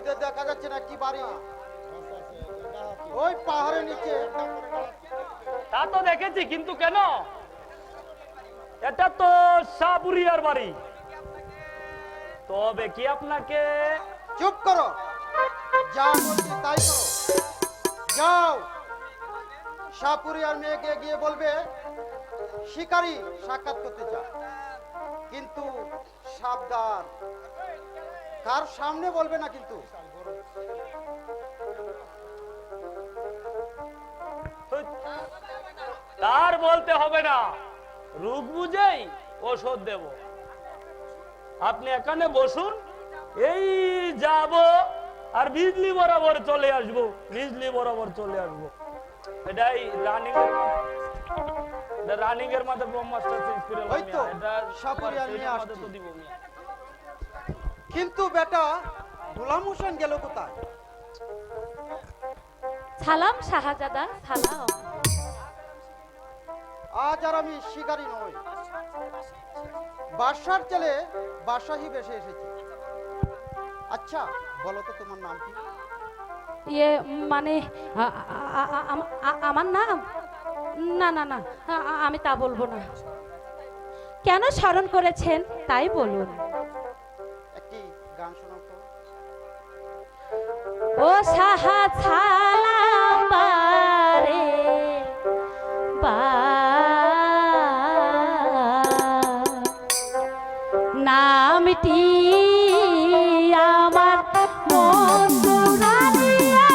ওই যে দেখা যাচ্ছে না কি বাড়ি, ওই পাহাড়ের নিচে। তা তো দেখেছি, কিন্তু কেন? এটা তো সাপুরিয়ার বাড়ি। তবে কি আপনাকে? চুপ করো, যা বলছি তাই করো। যাও, সাপুরিয়ার মেয়েকে গিয়ে বলবে শিকারী সাক্ষাৎ করতে চায়, কিন্তু সাবধান, কার সামনে বলবে না কিন্তু। তার বলতে হবে না, রোগ বুঝেই ওষুধ দেব। আপনি এখানে বসুন, এই যাব আর বিজলি বরাবর চলে আসবো, বিজলি বরাবর চলে আসবো। এটাই রানিং এর মধ্যে ব্রহ্মাস্ত্র চেঞ্জ করে ওই তো সাপুরিয়ার মেয়ে আসছে। তো দিব। কিন্তু বেটা গোলাম হোসেন গেল কোথায়? সালাম শাহজাদা, সালাম। আজ আর আমি শিকারী নই, বাদশার ছেলে বাদশাহী বেশে এসেছি। আচ্ছা বলো তো তোমার নাম কি? ইয়ে মানে আমার নাম? না না না, আমি তা বলবো না। কেন স্মরণ করেছেন তাই বলুন। একটি গান শোনাও তো। ও সাহা সালাম বারে নামটি আমার মন জুড়াইয়া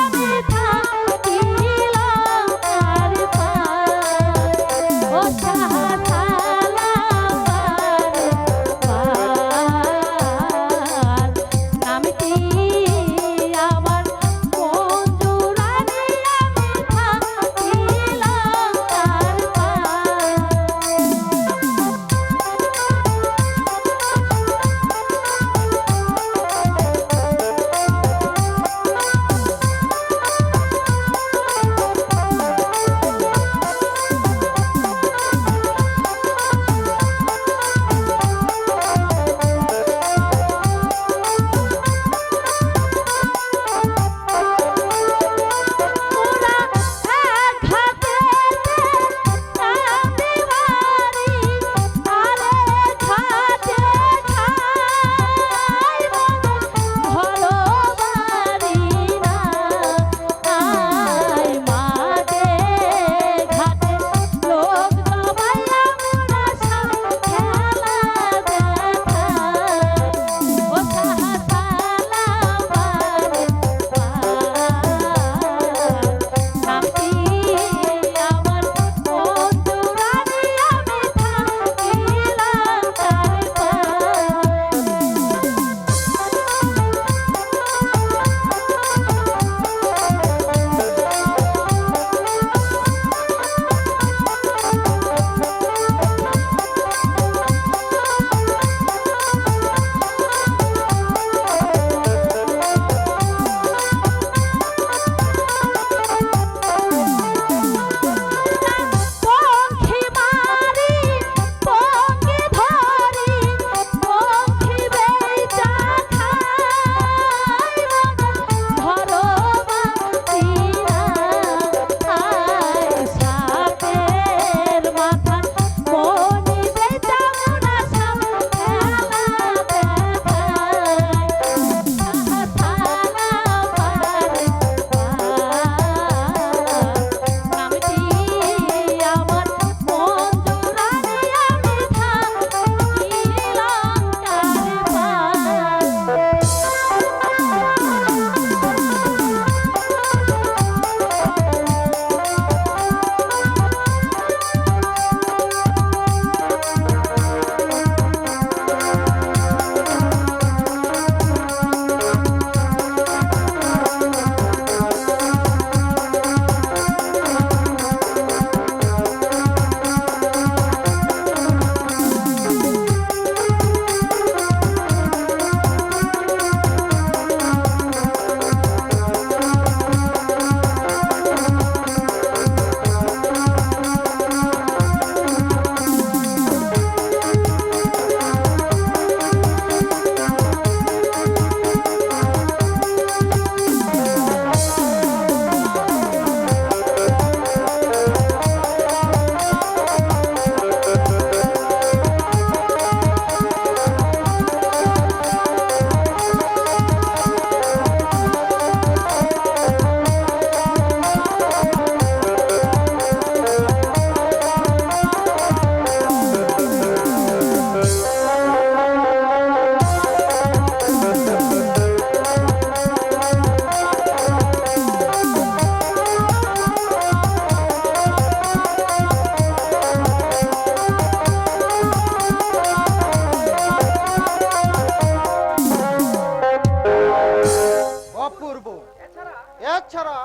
এছাড়া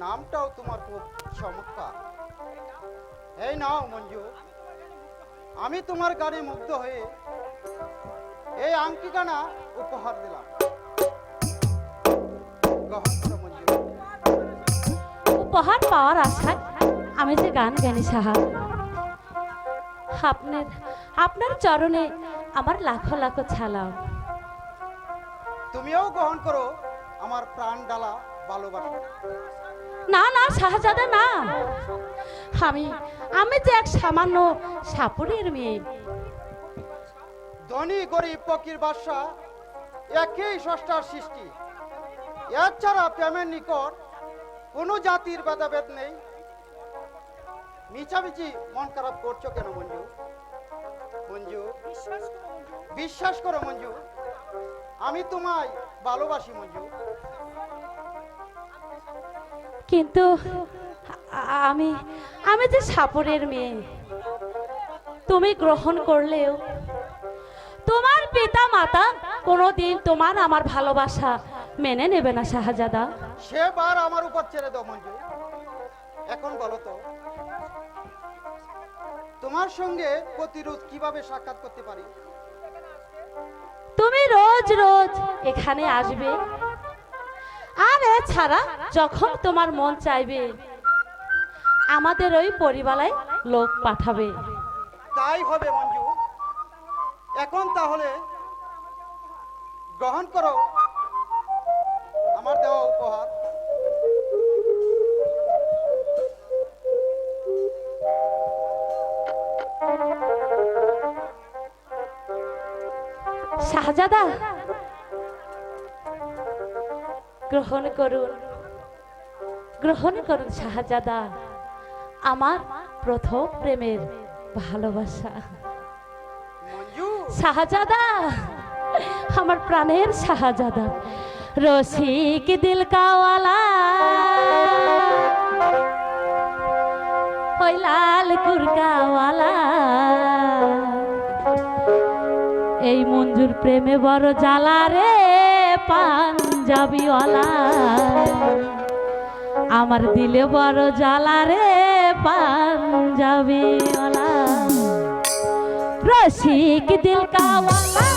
নামটাও তোমার খুব চমৎকার। এই নাও মঞ্জু, আমি তোমার গাড়ি মুগ্ধ হয়ে এই আংটিখানা উপহার দিলাম, গ্রহণ করো মঞ্জু। উপহার পাওয়ার আশায় আমি যে গান গানি সাহা, আপনার আপনার চরণে আমার লাখো লাখো ছালাম। তুমিও গ্রহণ করো আমার প্রাণ ডালা ভালোবাসা। না না শাহজাদা না, আমি আমি যে এক সামান্য সাপুরের মেয়ে। ধনী গরিব ফকির বাদশা একই স্রষ্টার সৃষ্টি। এছাড়া প্রেমের নিকট কোনো জাতির ভেদাভেদ নেই। মিছামিছি মন খারাপ করছো কেন মঞ্জু? মঞ্জু, বিশ্বাস করো মঞ্জু, আমি তোমায় ভালোবাসি মঞ্জু। কিন্তু আমি আমি যে সাপুরের মেয়ে, তুমি গ্রহণ করলেও তোমার পিতা মাতা কোনোদিন তোমার আমার ভালোবাসা মেনে নেবে না শাহজাদা। সেবার আমার উপর ছেড়ে দাও মঞ্জু। এখন বলো তো, তোমার সঙ্গে প্রতিরোধ কিভাবে সাক্ষাৎ করতে পারি? তুমি রোজ রোজ এখানে আসবে, আর এছাড়া যখন তোমার মন চাইবে আমাদের ওই পরিবারে লোক পাঠাবে। তাই হবে মঞ্জু। এখন তাহলে গ্রহণ করো আমার দেওয়া উপহার। শাহজাদা গ্রহণ করুন, গ্রহণ করুন শাহজাদা, আমার প্রথম প্রেমের ভালোবাসা। মঞ্জু, শাহজাদা, আমার প্রাণের শাহজাদা, রসিক দিল কাওয়ালা, ওই লাল কুরকাওয়ালা, এই মঞ্জুর প্রেমে বড় জ্বালা রে পাঞ্জাবিওয়ালা, আমার দিলে বড় জ্বালা রে পাঞ্জাবিওয়ালা, রসিক দিল কাওয়ালা,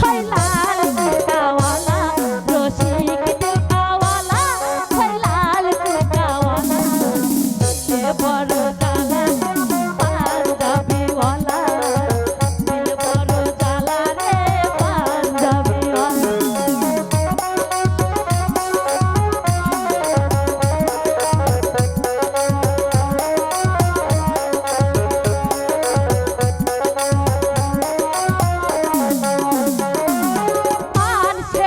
হয় লাল কুরকাওয়ালা, রসিক দিল কাওয়ালা, হয় লাল কুরকাওয়ালা, দিলে বড় জ্বালা পাঞ্জাবিওয়ালা, দিলে বড় জ্বালা রে পাঞ্জাবিওয়ালা। মান সে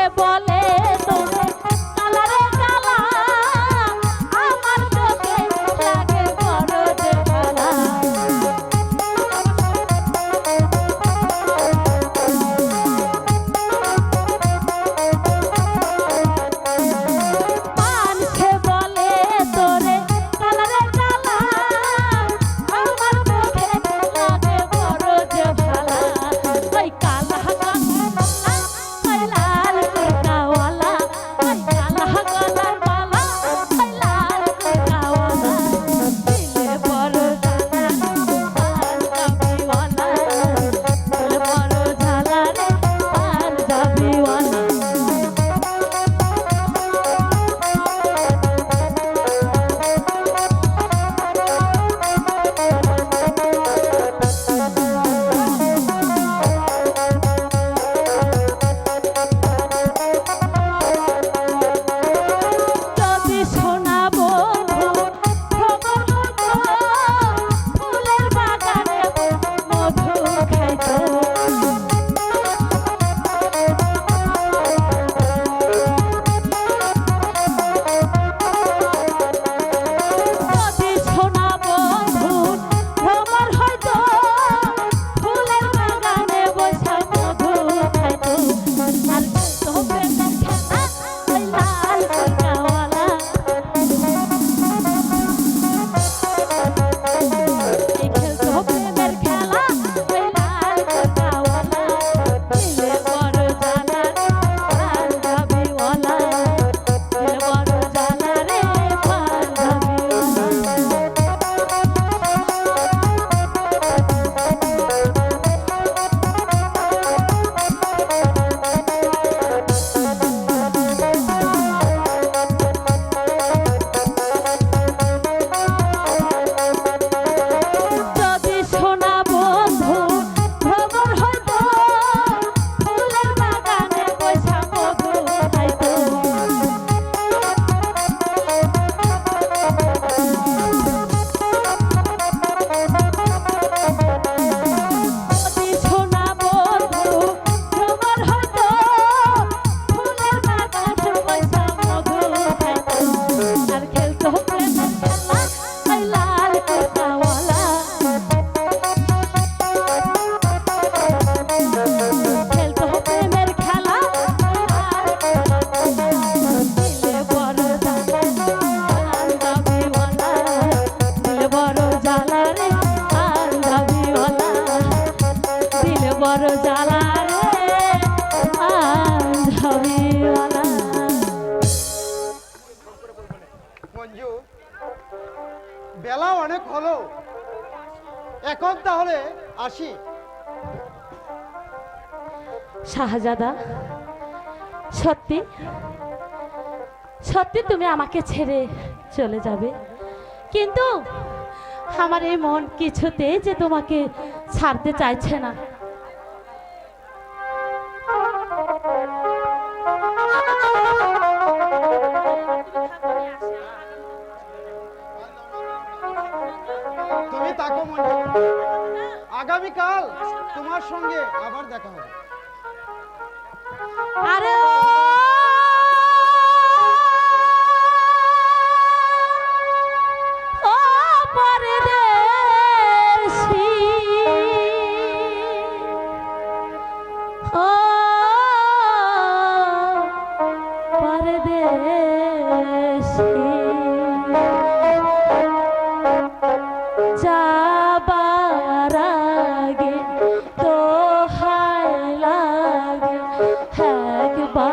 তাহলে আসি। শাহজাদা, সত্যি সত্যি তুমি আমাকে ছেড়ে চলে যাবে, কিন্তু আমার এই মন কিছুতেই যে তোমাকে ছাড়তে চাইছে না। তুমি তাকো মঞ্জু, আগামীকাল তোমার সঙ্গে আবার দেখা হবে। আরে ও পরদেশী, ও পরদেশী, যাবার আগে দোহাই লাগে একবার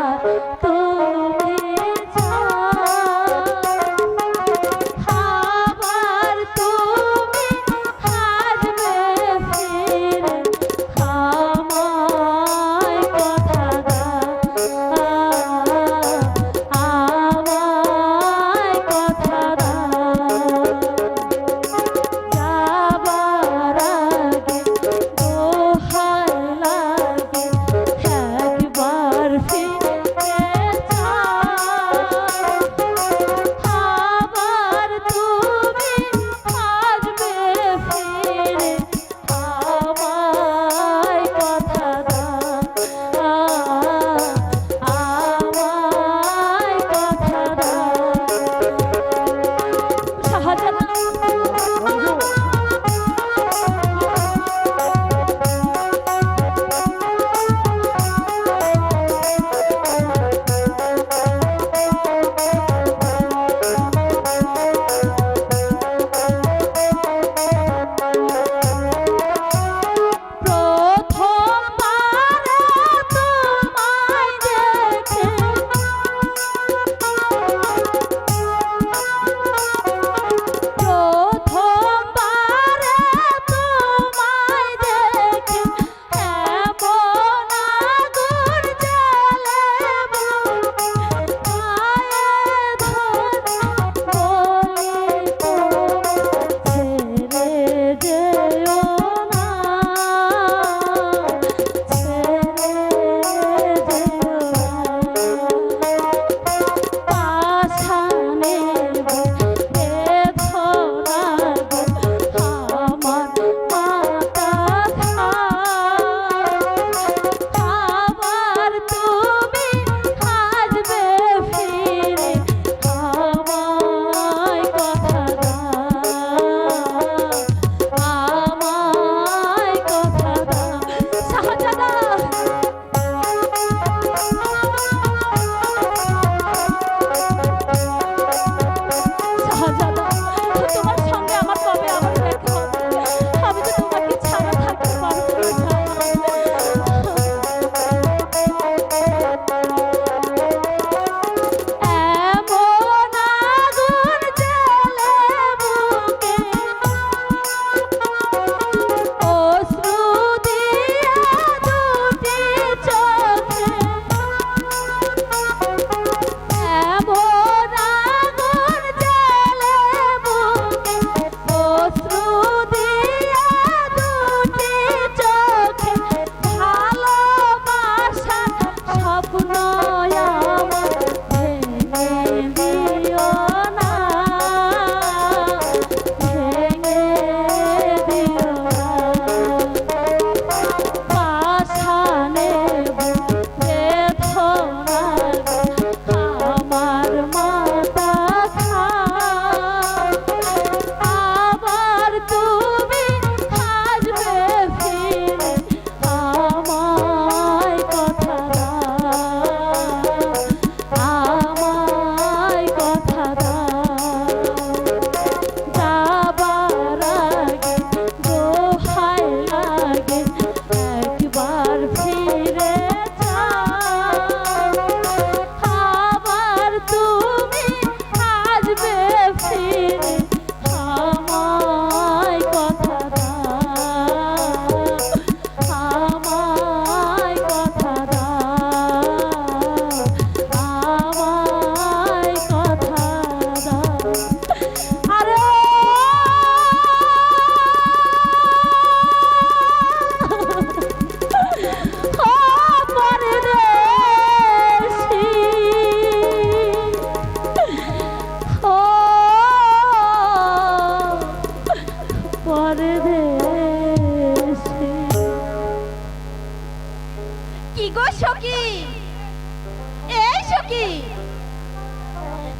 সখী,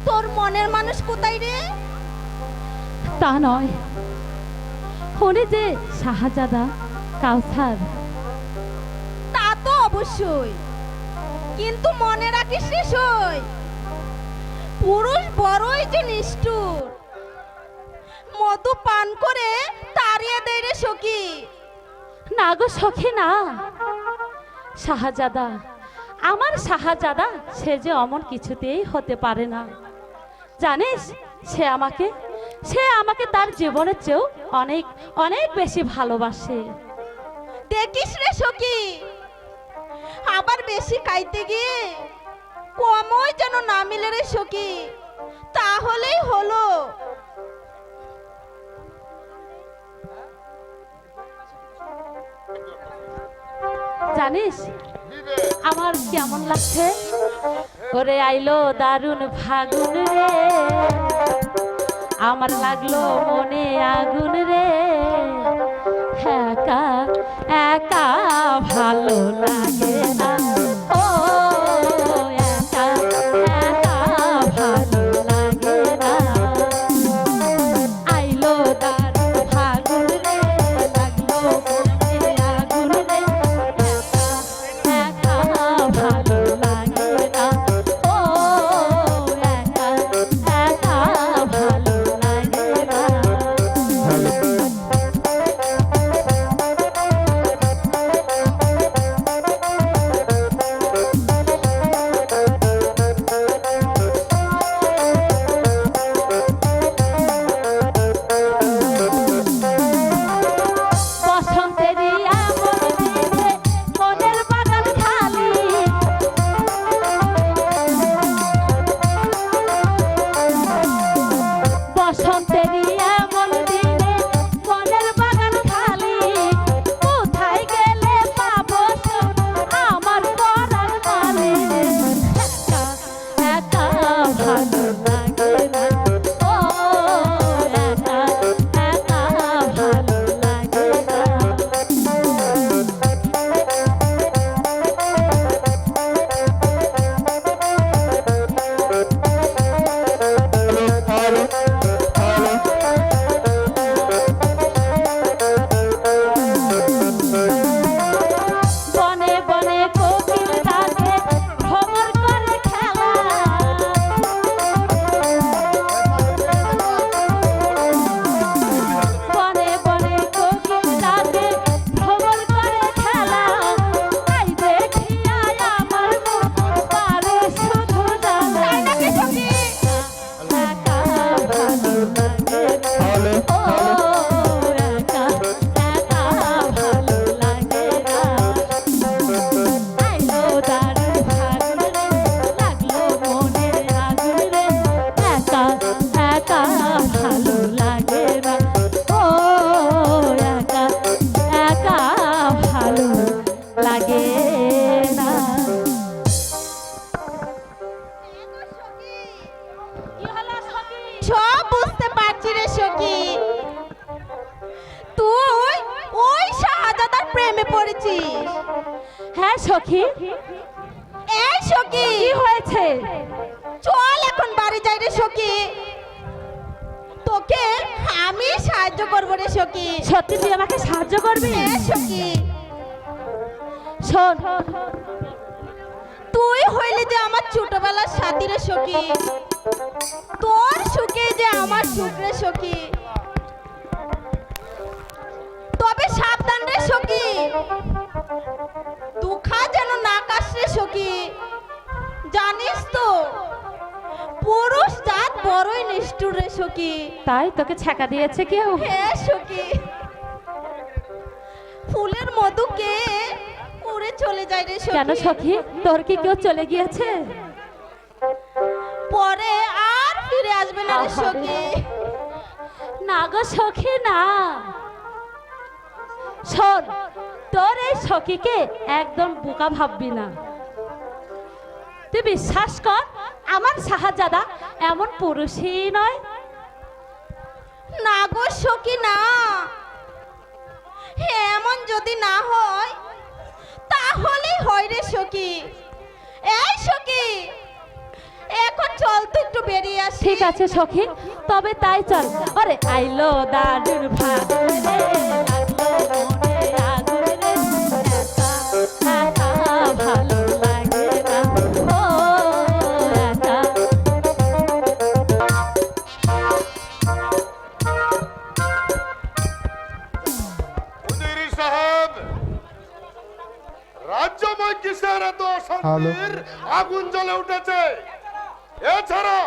তোর মনের মানুষ কোথায় রে? তা নয়, ফোনে যে শাহজাদা কাউসার। তা তো অবশ্যই, কিন্তু মনে রাখিস রে সই, পুরুষ বড়ই যে নিষ্ঠুর, মধু পান করে তাড়িয়ে দেয় রে সখী। না গো সখী না, শাহজাদা, আমার শাহজাদা সে যে অমন কিছুতেই হতে পারে না। জানিস, সে আমাকে তার জীবনের চেয়েও অনেক অনেক বেশি ভালোবাসে। দেখিস রে সখী, আবার বেশি খাইতে গিয়ে কমই যেন না মিলে রে সখী, তাহলেই হলো। জানিস আমার কেমন লাগছে? ওরে আইলো দারুণ ফাগুন রে, আমার লাগলো মনে আগুন রে, একা একা ভালো লাগে না, ও একা একা ভালো লাগে না। আইলো দারুণ ফাগুন রে, লাগলো মনে আগুন রে, একা ভালো লাগে না, ও একা একা ভালো লাগে না। বসন্তেরই এমন দিনে মনের বাগান খালি, বসন্তেরই এমন দিনে মনের বাগান খালি, কোথায় গেলে পাবো শোন আমার পরাণ মালিক, একা একা ভালো লাগে না, ও একা একা ভালো লাগে না। বনে বনে কোকিল ডাকে ভ্রমর করে খেলা, বনে বনে কোকিল ডাকে ভ্রমর করে খেলা, তাই দেখিয়া আমার মন পারে শুধু জ্বালা। তাই নাকি সখী? একা ভালো লাগে না, ও একা একা ভালো লাগে না। আইলো দারুণ ফাগুন রে, লাগলো মনে আগুন রে, একা একা ভালো লাগে না, ও একা একা ভালো লাগে না। কি হলো সখী? সব বুঝতে পারছি রে সখী, তুই ওই শাহজাদার প্রেমে পড়েছিস। হ্যাঁ সখী, এই সখী, কি হয়েছে? চল এখন বাড়ি যাই রে সখী, তোকে আমি সাহায্য করবো রে সখী। সত্যি তুই আমাকে সাহায্য করবি? হ্যাঁ সখী, শোন, তুই হইলে যে আমার ছোটবেলার সাথী রে সখী, তোর সুখে যে আমার সুখ রে সখী। তবে সাবধান রে সখী, দুঃখা যেন না কাশ রে সখী। জানিস তো পুরুষ জাত বড়ই নিষ্ঠুর রে সখী। তাই তোকে ছ্যাঁকা দিয়েছে কেউ? হ্যাঁ সখী, ফুলের মধুকে উড়ে চলে যায় রে কেন সখী। সখী, তোর কি কেউ চলে গিয়েছে? পরে আর ফিরে আসবে না রে সখী। না গো সখী না, শোন, তোর এই সখীকে একদম বোকা ভাববি না। তুই বিশ্বাস কর, আমার শাহজাদা এমন পুরুষই নয়। না গো সখী না, এমন যদি না হয় তাহলে হয় রে সখী। এই সখী, আসি। ঠিক আছে সখী, তবে তাই চল। আরে আইলো দাদুর ফাগুন রে, লাগলো মনে আগুন রে, একা একা ভালো লাগে না, ও একা। উজিরি সাহেব, রাজ্যময় কিসের এত অশান্তির আগুন জ্বলে উঠেছে? এছাড়া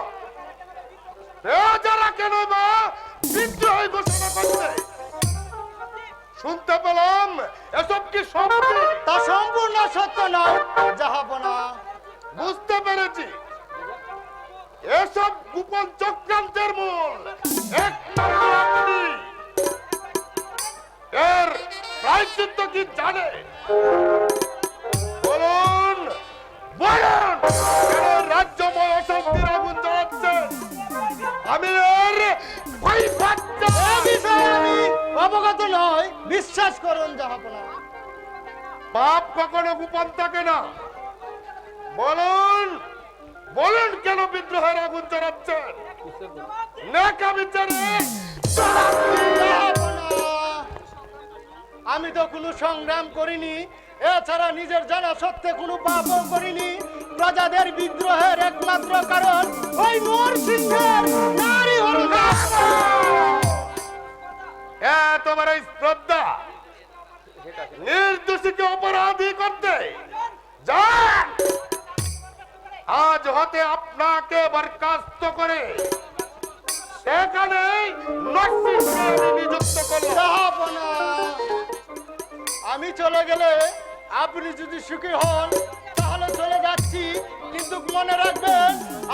রাজারা কেন বা বিদ্রোহ ঘোষণা করছে? শুনতে পেলাম এসব কি সত্যি? তা সম্পূর্ণ সত্য নয় জাহাপনা। বুঝতে পেরেছি, এসব গোপন চক্রান্তের মূল একমাত্র আপনি। এর প্রায়শ্চিত্ত কি জানে? বলুন বলুন, কেন রাজ্যময় অশান্তির আগুন জ্বালাচ্ছেন? আমি এর ভয় পাচ্ছি। এ বিষয়ে আমি অবগত নয়, বিশ্বাস করুন জাহাপনা। পাপ কখনো গোপন থাকে না। বলুন বলুন, কেন বিদ্রোহের আগুন জ্বালাচ্ছেন? নেকা বিচারে আমি তো কোনো সংগ্রাম করিনি, এছাড়া নিজের জানা সত্ত্বে কোনো পাপও করিনি। প্রজাদের বিদ্রোহের একমাত্র কারণ ওই নরসিংহের নারী হত্যা। তোমার এই শ্রদ্ধা নির্দোষীকে অপরাধী করতে যান। আজ হতে আপনাকে বরখাস্ত করে সেখানে নরসিংহকে আমি নিযুক্ত করলাম। জাহাপনা, আমি চলে গেলে আপনি যদি সুখী হন তাহলে চলে যাচ্ছি, কিন্তু মনে রাখবেন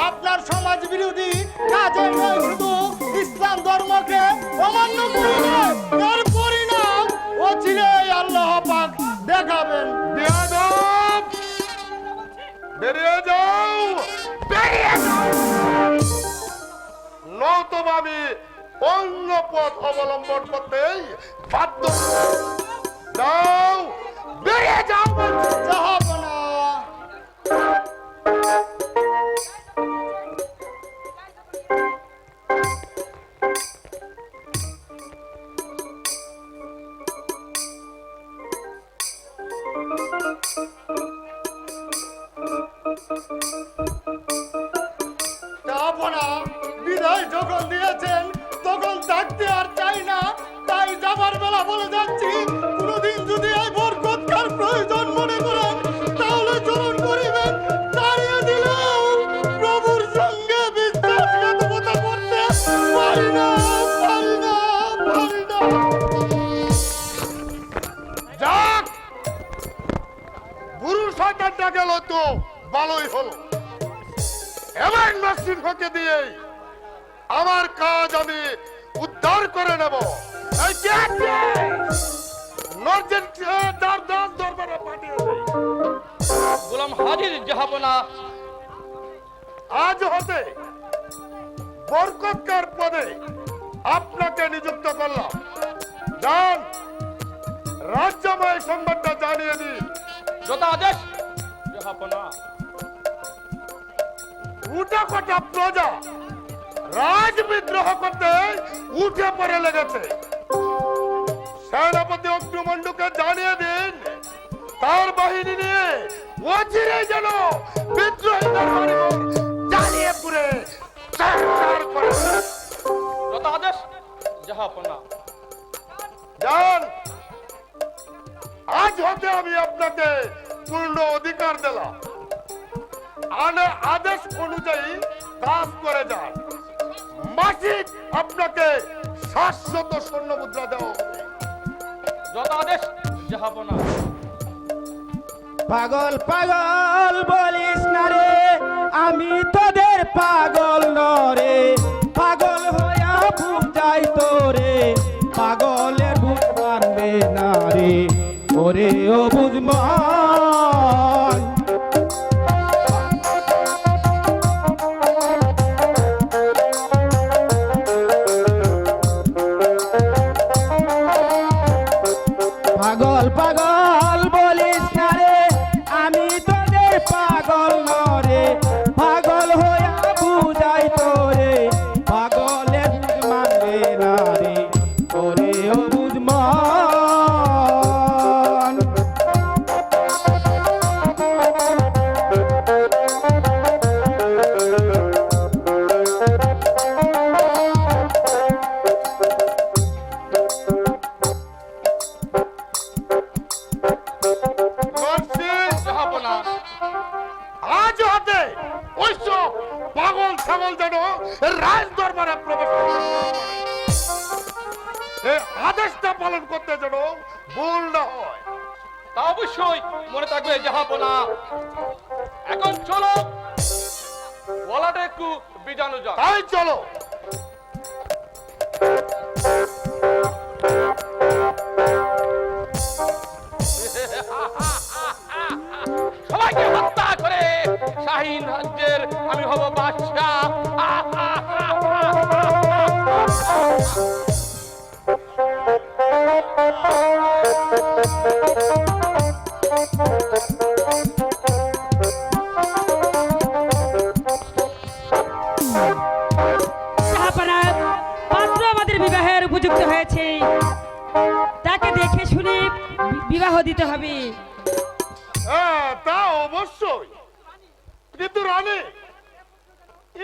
আপনার সমাজ বিরোধী কাজের নয়, শুধু ইসলাম ধর্মকে অমান্য করলে এর পরিণাম অচিরেই আল্লাহ পাক দেখাবেন। বেয়াদব! বেরিয়ে যাও, বেরিয়ে যাও, নতুবা আমি অন্য পথ অবলম্বন করতেই বাধ্য। যাও, বেরিয়ে যাও বলছি। জাহাপনা, জাহাপনা, বিদায় যখন দিয়েছেন তখন থাকতে আর চাই না, তাই যাবার বেলা বলে যাচ্ছি, কোনোদিন যদি এই বরকতকার প্রয়োজন মনে করেন তাহলে চলন করিবেন। তাড়িয়ে দিলেও প্রভুর সঙ্গে বিশ্বাসঘাতকতা করতে পারি না, পারি না, পারি না। যাক, গুরু শয়তানটা গেল তো ভালোই হলো। এবার নরসিংহকে দিয়ে আমার কাজ আমি উদ্ধার করে নেব। এই কে আছে? নরসিংহ দরবারে পাঠিয়ে দেই। গোলাম হাজির জাহাপনা। আজ হতে বরকতকার পদে আপনাকে নিযুক্ত করলাম। যান, রাজ্যময় সংবাদটা জানিয়ে দিন। যথা আদেশ জাহাপনা। উঠা কটা প্রজা রাজ বিদ্রোহ করতে উঠে পড়ে লেগেছে। সেনাপতি অগ্নিমণ্ডুকে জানিয়ে দিন তার বাহিনী নিয়ে অচিরেই যেন বিদ্রোহীদের বাড়িঘর জ্বালিয়ে পুড়ে ছারখার করে দেয়। যথা আদেশ জাহাপনা। যান, আজ হতে আমি আপনাকে পূর্ণ অধিকার দিলাম। আদেশ অনুযায়ী কাজ করে যান। মাসিক আপনাকে 700 স্বর্ণ মুদ্রা দেওয়া হবে। যথা আদেশ জাহাপনা। পাগল পাগল বলিস না রে, আমি তোদের পাগল নরে, পাগল হইয়া বুঝাই তোরে, পাগলের বুঝ মানবে না রে, ওরে ও বুঝমান। পাগল পাগল বলিস না রে, আমি তোদের পাগল নরে, পাগল হইয়া বুঝাই তোরে, ওইসব পাগল ছাগল যেন রাজ দরবারে প্রবেশ করতে না পারে। এই আদেশটা পালন করতে যেন ভুল না হয়। তা অবশ্যই মনে থাকবে জাহাপনা। এখন চলো গলাটা একটু বিজানো যাক। তাই চলো। সবাইকে হত্যা করে শাহীন রাজ্যের আমি হব বাদশাহ। জাহাপনা, পাত্র আমাদের বিবাহের উপযুক্ত হয়েছে, তাকে দেখে শুনে বিবাহ দিতে হবে। হ্যাঁ, তা অবশ্যই। কিন্তু রানী,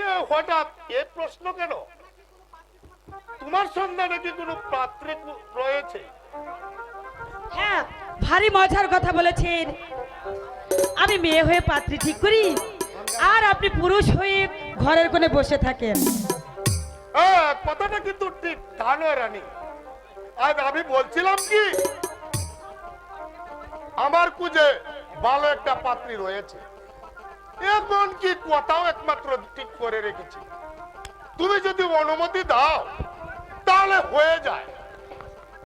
এ হঠাৎ এ প্রশ্ন কেন? তোমার সন্ধানে কি কোনো পাত্রী রয়েছে? হ্যাঁ, ভারী মজার কথা বলেছেন। আমি মেয়ে হয়ে পাত্রী ঠিক করি, আর আপনি পুরুষ হয়ে ঘরের কোণে বসে থাকেন। হ্যাঁ, কথাটা কিন্তু ঠিক তা নয় রানী। আজ আমি বলছিলাম কি, আমার কুজে ভালো একটা পাত্রী রয়েছে, এখন কি কথাও একমাত্র ঠিক করে রেখেছি। তুমি যদি অনুমতি দাও তাহলে হয়ে যায়।